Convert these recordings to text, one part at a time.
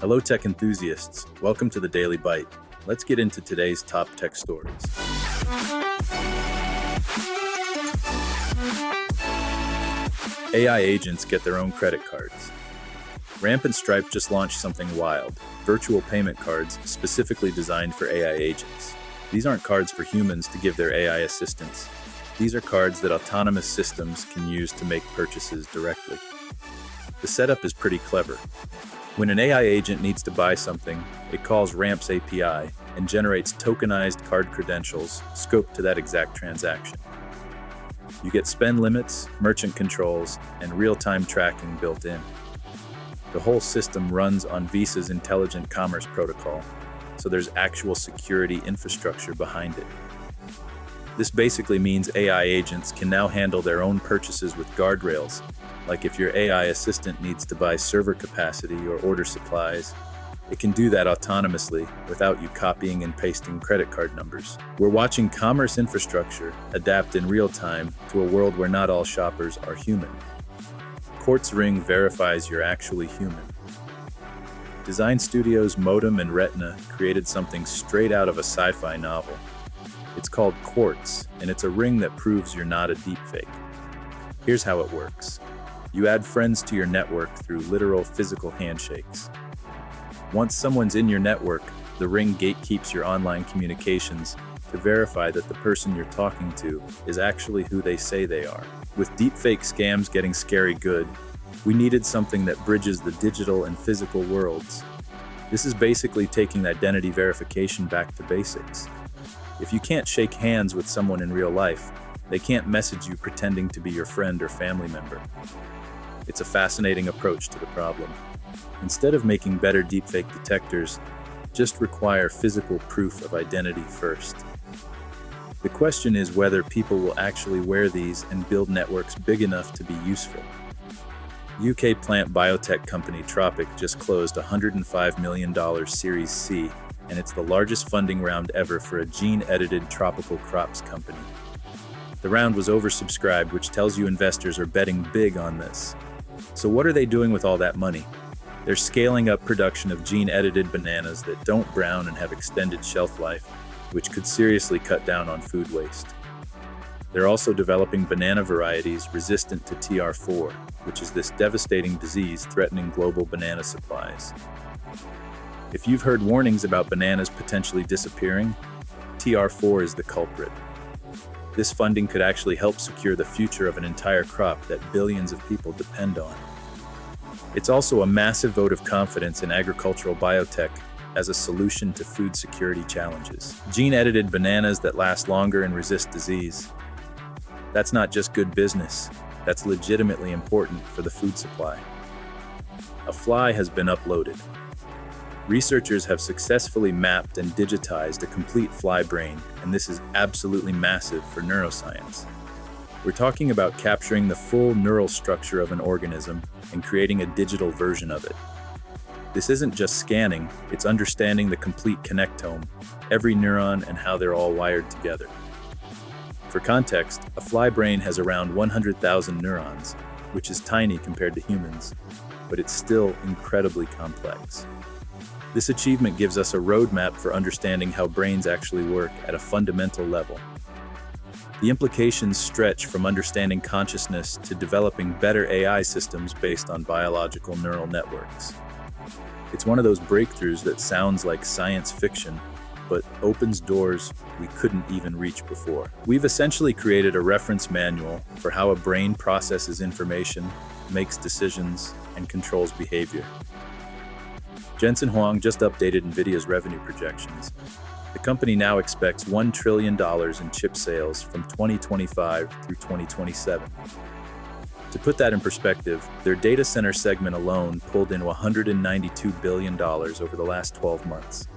Hello, tech enthusiasts. Welcome to the Daily Byte. Let's get into today's top tech stories. AI agents get their own credit cards. Ramp and Stripe just launched something wild, virtual payment cards specifically designed for AI agents. These aren't cards for humans to give their AI assistants. These are cards that autonomous systems can use to make purchases directly. The setup is pretty clever. When an AI agent needs to buy something, it calls Ramp's API and generates tokenized card credentials scoped to that exact transaction. You get spend limits, merchant controls, and real-time tracking built in. The whole system runs on Visa's intelligent commerce protocol, so there's actual security infrastructure behind it. This basically means AI agents can now handle their own purchases with guardrails, like if your AI assistant needs to buy server capacity or order supplies, it can do that autonomously without you copying and pasting credit card numbers. We're watching commerce infrastructure adapt in real time to a world where not all shoppers are human. Quartz ring verifies you're actually human. Design Studio's Modem and Retina created something straight out of a sci-fi novel. It's called Quartz, and it's a ring that proves you're not a deepfake. Here's how it works. You add friends to your network through literal physical handshakes. Once someone's in your network, the ring gatekeeps your online communications to verify that the person you're talking to is actually who they say they are. With deepfake scams getting scary good, we needed something that bridges the digital and physical worlds. This is basically taking identity verification back to basics. If you can't shake hands with someone in real life, they can't message you pretending to be your friend or family member. It's a fascinating approach to the problem. Instead of making better deepfake detectors, just require physical proof of identity first. The question is whether people will actually wear these and build networks big enough to be useful. UK plant biotech company Tropic just closed a $105 million Series C, and it's the largest funding round ever for a gene-edited tropical crops company. The round was oversubscribed, which tells you investors are betting big on this. So what are they doing with all that money? They're scaling up production of gene-edited bananas that don't brown and have extended shelf life, which could seriously cut down on food waste. They're also developing banana varieties resistant to TR4, which is this devastating disease threatening global banana supplies. If you've heard warnings about bananas potentially disappearing, TR4 is the culprit. This funding could actually help secure the future of an entire crop that billions of people depend on. It's also a massive vote of confidence in agricultural biotech as a solution to food security challenges. Gene-edited bananas that last longer and resist disease. That's not just good business, that's legitimately important for the food supply. A fly has been uploaded. Researchers have successfully mapped and digitized a complete fly brain, and this is absolutely massive for neuroscience. We're talking about capturing the full neural structure of an organism and creating a digital version of it. This isn't just scanning, it's understanding the complete connectome, every neuron and how they're all wired together. For context, a fly brain has around 100,000 neurons, which is tiny compared to humans, but it's still incredibly complex. This achievement gives us a roadmap for understanding how brains actually work at a fundamental level. The implications stretch from understanding consciousness to developing better AI systems based on biological neural networks. It's one of those breakthroughs that sounds like science fiction, but opens doors we couldn't even reach before. We've essentially created a reference manual for how a brain processes information, makes decisions, and controls behavior. Jensen Huang just updated Nvidia's revenue projections. The company now expects $1 trillion in chip sales from 2025 through 2027. To put that in perspective, their data center segment alone pulled in $192 billion over the last 12 months.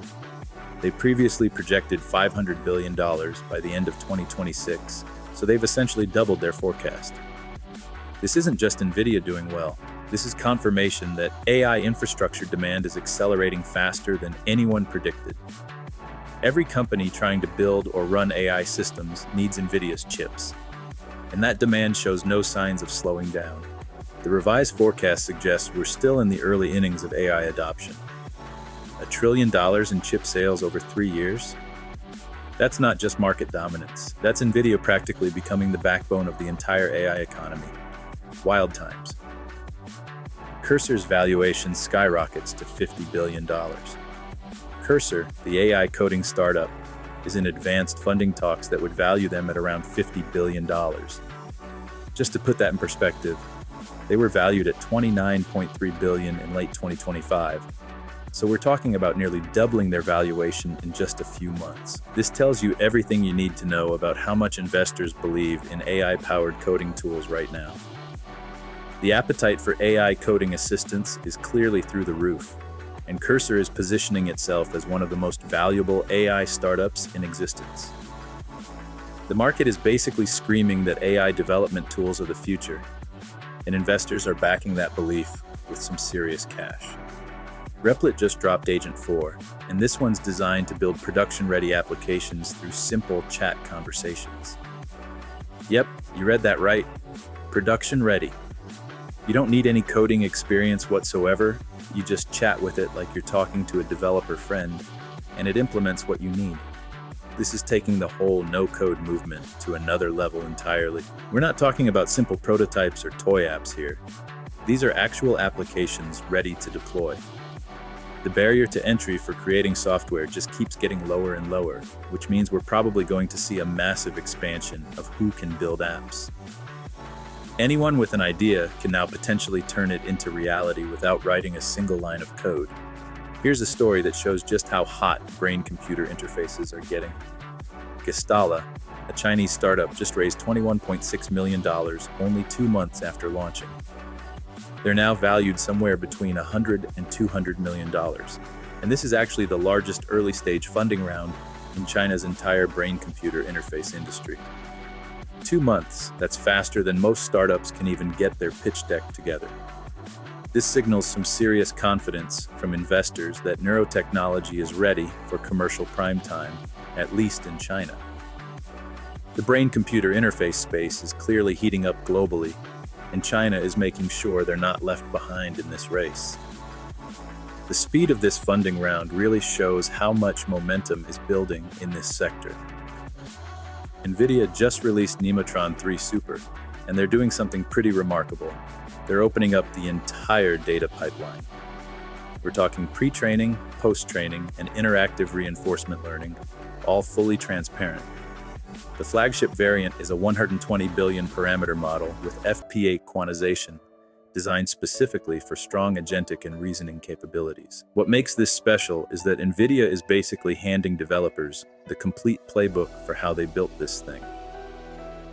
They previously projected $500 billion by the end of 2026, so they've essentially doubled their forecast. This isn't just Nvidia doing well. This is confirmation that AI infrastructure demand is accelerating faster than anyone predicted. Every company trying to build or run AI systems needs Nvidia's chips, and that demand shows no signs of slowing down. The revised forecast suggests we're still in the early innings of AI adoption. $1 trillion in chip sales over 3 years? That's not just market dominance. That's Nvidia practically becoming the backbone of the entire AI economy. Wild times. Cursor's valuation skyrockets to $50 billion. Cursor, the AI coding startup, is in advanced funding talks that would value them at around $50 billion. Just to put that in perspective, they were valued at $29.3 billion in late 2025. So we're talking about nearly doubling their valuation in just a few months. This tells you everything you need to know about how much investors believe in AI-powered coding tools right now. The appetite for AI coding assistance is clearly through the roof, and Cursor is positioning itself as one of the most valuable AI startups in existence. The market is basically screaming that AI development tools are the future, and investors are backing that belief with some serious cash. Replit just dropped Agent 4, and this one's designed to build production-ready applications through simple chat conversations. Yep, you read that right. Production-ready. You don't need any coding experience whatsoever. You just chat with it like you're talking to a developer friend, and it implements what you need. This is taking the whole no-code movement to another level entirely. We're not talking about simple prototypes or toy apps here. These are actual applications ready to deploy. The barrier to entry for creating software just keeps getting lower and lower, which means we're probably going to see a massive expansion of who can build apps. Anyone with an idea can now potentially turn it into reality without writing a single line of code. Here's a story that shows just how hot brain-computer interfaces are getting. Gestala, a Chinese startup, just raised $21.6 million only 2 months after launching. They're now valued somewhere between $100 and $200 million. And this is actually the largest early-stage funding round in China's entire brain-computer interface industry. 2 months, that's faster than most startups can even get their pitch deck together. This signals some serious confidence from investors that neurotechnology is ready for commercial prime time, at least in China. The brain-computer interface space is clearly heating up globally, and China is making sure they're not left behind in this race. The speed of this funding round really shows how much momentum is building in this sector. Nvidia just released Nemotron 3 Super, and they're doing something pretty remarkable. They're opening up the entire data pipeline. We're talking pre-training, post-training, and interactive reinforcement learning, all fully transparent. The flagship variant is a 120 billion parameter model with FP8 quantization, designed specifically for strong agentic and reasoning capabilities. What makes this special is that Nvidia is basically handing developers the complete playbook for how they built this thing.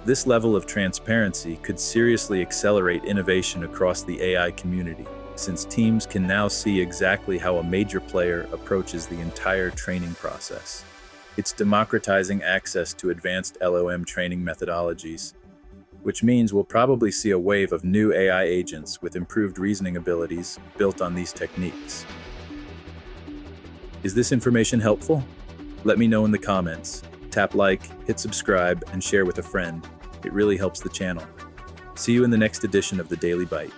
This level of transparency could seriously accelerate innovation across the AI community, since teams can now see exactly how a major player approaches the entire training process. It's democratizing access to advanced LLM training methodologies, which means we'll probably see a wave of new AI agents with improved reasoning abilities built on these techniques. Is this information helpful? Let me know in the comments. Tap like, hit subscribe, and share with a friend. It really helps the channel. See you in the next edition of the Daily Byte.